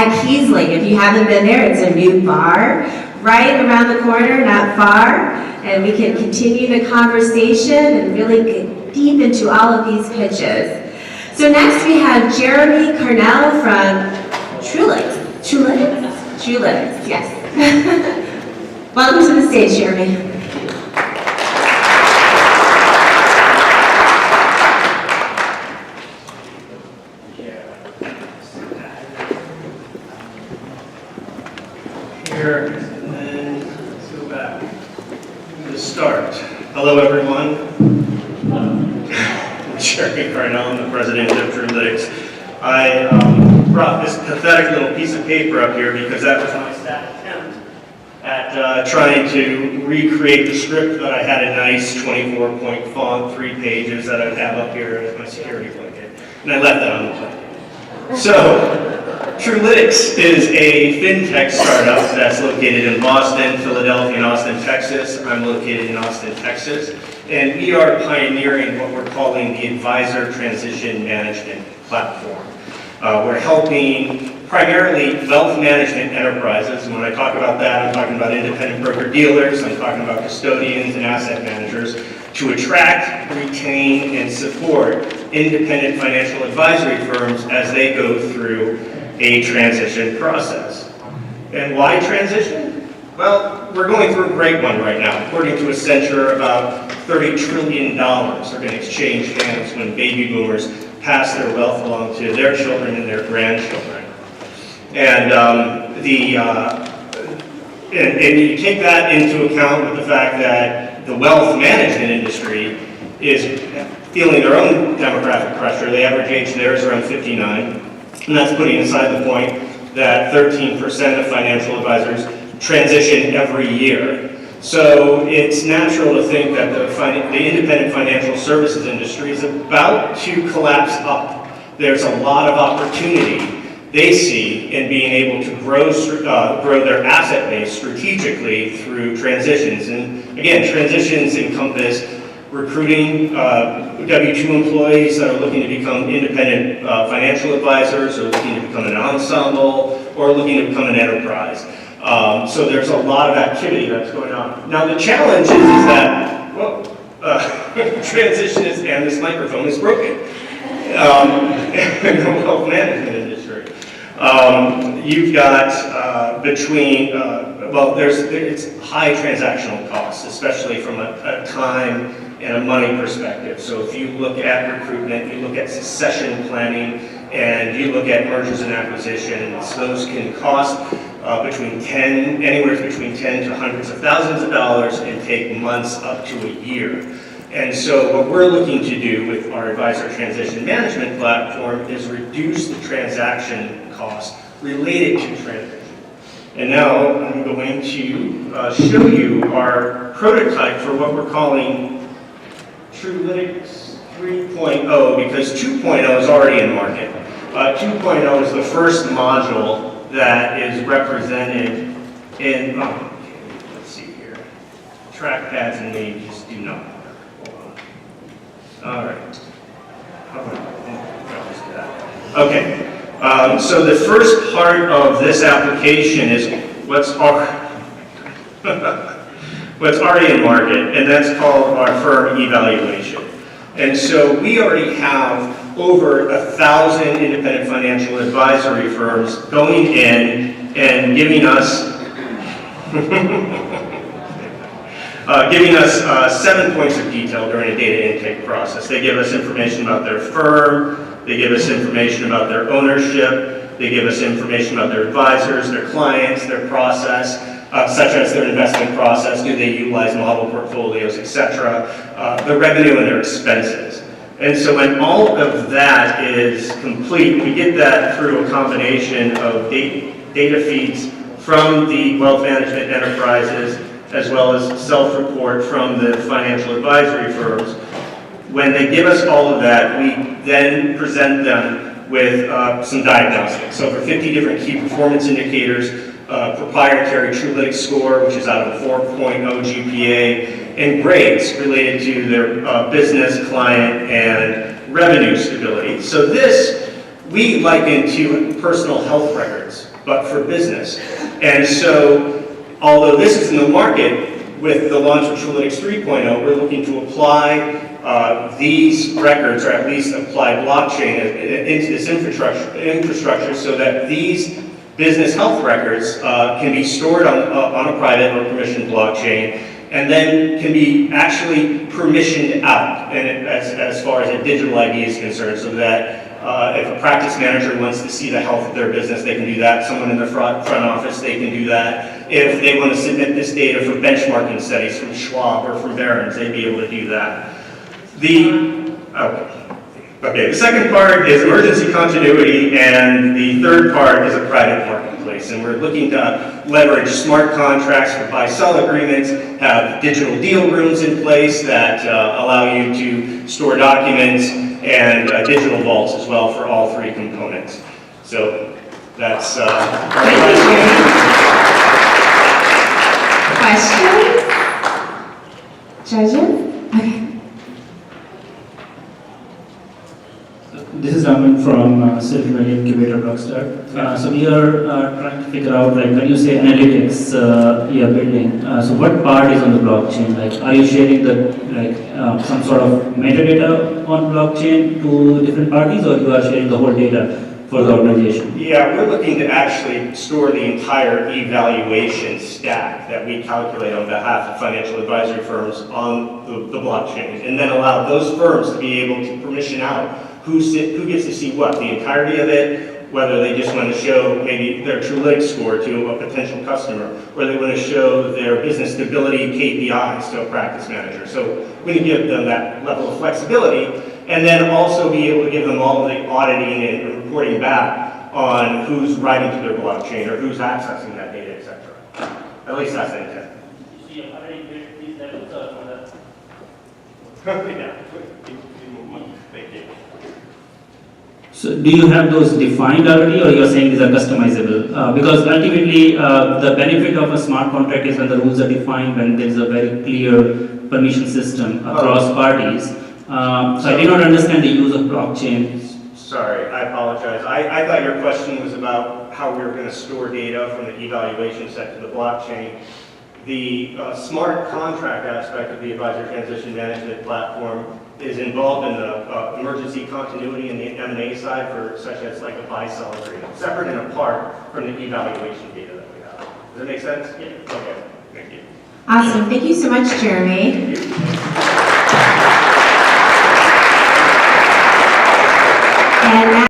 at Keesley. If you haven't been there, it's a new bar right around the corner, not far, and we can continue the conversation and really get deep into all of these pitches. So next we have Jeremy Carnell from Truelytics, yes. Welcome to the stage, Jeremy. Here, and then let's go back to start. Hello, everyone. I'm Jeremy Carnell, I'm the president of Truelytics. I brought this pathetic little piece of paper up here because that was my stat attempt at trying to recreate the script that I had a nice 24-point font, 3 pages that I'd have up here as my security blanket. And I left that on the blanket. So, Truelytics is a Fintech startup that's located in Boston, Philadelphia, and Austin, Texas. I'm located in Austin, Texas. And we are pioneering what we're calling the advisor transition management platform. We're helping primarily wealth management enterprises. And when I talk about that, I'm talking about independent broker-dealers, I'm talking about custodians and asset managers, to attract, retain, and support independent financial advisory firms as they go through a transition process. And why transition? Well, we're going through a great one right now. According to Accenture, about $30 trillion are going to exchange hands when baby boomers pass their wealth along to their children and their grandchildren. And and you take that into account with the fact that the wealth management industry is feeling their own demographic pressure. The average age there is around 59. And that's putting aside the point that 13% of financial advisors transition every year. So it's natural to think that the independent financial services industry is about to collapse up. There's a lot of opportunity they see in being able to grow their asset base strategically through transitions. And again, transitions encompass recruiting W-2 employees that are looking to become independent financial advisors, or looking to become an ensemble, or looking to become an enterprise. So there's a lot of activity that's going on. Now the challenge is that, transition is, and this microphone is broken in the wealth management industry. You've got it's high transactional costs, especially from a time and a money perspective. So if you look at recruitment, you look at succession planning, and you look at mergers and acquisitions, those can cost anywhere between 10 to hundreds of thousands of dollars and take months up to a year. And so what we're looking to do with our advisor transition management platform is reduce the transaction costs related to transition. And now I'm going to show you our prototype for what we're calling Truelytics 3.0, because 2.0 is already in market. 2.0 is the first module that is represented in, let's see here, trackpads and me just do not work. Hold on. All right. Okay. So the first part of this application is what's already in market, and that's called our firm evaluation. And so we already have over 1,000 independent financial advisory firms going in and giving us 7 points of detail during a data intake process. They give us information about their firm, they give us information about their ownership, they give us information about their advisors, their clients, their process, such as their investment process, do they utilize model portfolios, etc., the revenue and their expenses. And so when all of that is complete, we get that through a combination of data feeds from the wealth management enterprises, as well as self-report from the financial advisory firms. When they give us all of that, we then present them with some diagnostics. So for 50 different key performance indicators, proprietary Truelytics score, which is out of a 4.0 GPA, and grades related to their business, client, and revenue stability. So this we liken to personal health records, but for business. And so, although this is in the market, with the launch of Truelytics 3.0, we're looking to apply these records, or at least apply blockchain into this infrastructure so that these business health records can be stored on a private or permissioned blockchain, and then can be actually permissioned out, and as far as a digital ID is concerned, so that if a practice manager wants to see the health of their business, they can do that. Someone in the front office, they can do that. If they want to submit this data for benchmarking studies from Schwab or from Barron's, they'd be able to do that. The second part is emergency continuity, and the third part is a private marketplace. And we're looking to leverage smart contracts for buy-sell agreements, have digital deal rooms in place that allow you to store documents, and digital vaults as well for all three components. So that's Questions? Judges? Okay. This is Raman from Silicon Valley Incubator Rockstar. So we are trying to figure out, like, when you say analytics you are building, so what part is on the blockchain? Like, are you sharing the some sort of metadata on blockchain to different parties, or you are sharing the whole data for the organization? Yeah, we're looking to actually store the entire evaluation stack that we calculate on behalf of financial advisory firms on the blockchain, and then allow those firms to be able to permission out who gets to see what, the entirety of it, whether they just want to show maybe their Truelytics score to a potential customer, or they want to show their business stability KPIs to a practice manager. So we can give them that level of flexibility, and then also be able to give them all of the auditing and reporting back on who's writing to their blockchain or who's accessing that data, etc. At least that's the intent. So you have already built these levels or Yeah. Thank you. So do you have those defined already, or you are saying these are customizable? Because ultimately, the benefit of a smart contract is when the rules are defined, when there is a very clear permission system across parties. So I did not understand the use of blockchain. Sorry, I apologize. I thought your question was about how we were going to store data from the evaluation set to the blockchain. The smart contract aspect of the advisor transition management platform is involved in the emergency continuity and the M&A side for such as like a buy-sell agreement, separate and apart from the evaluation data that we have. Does that make sense? Yeah. Okay. Thank you. Awesome. Thank you so much, Jeremy. Thank you.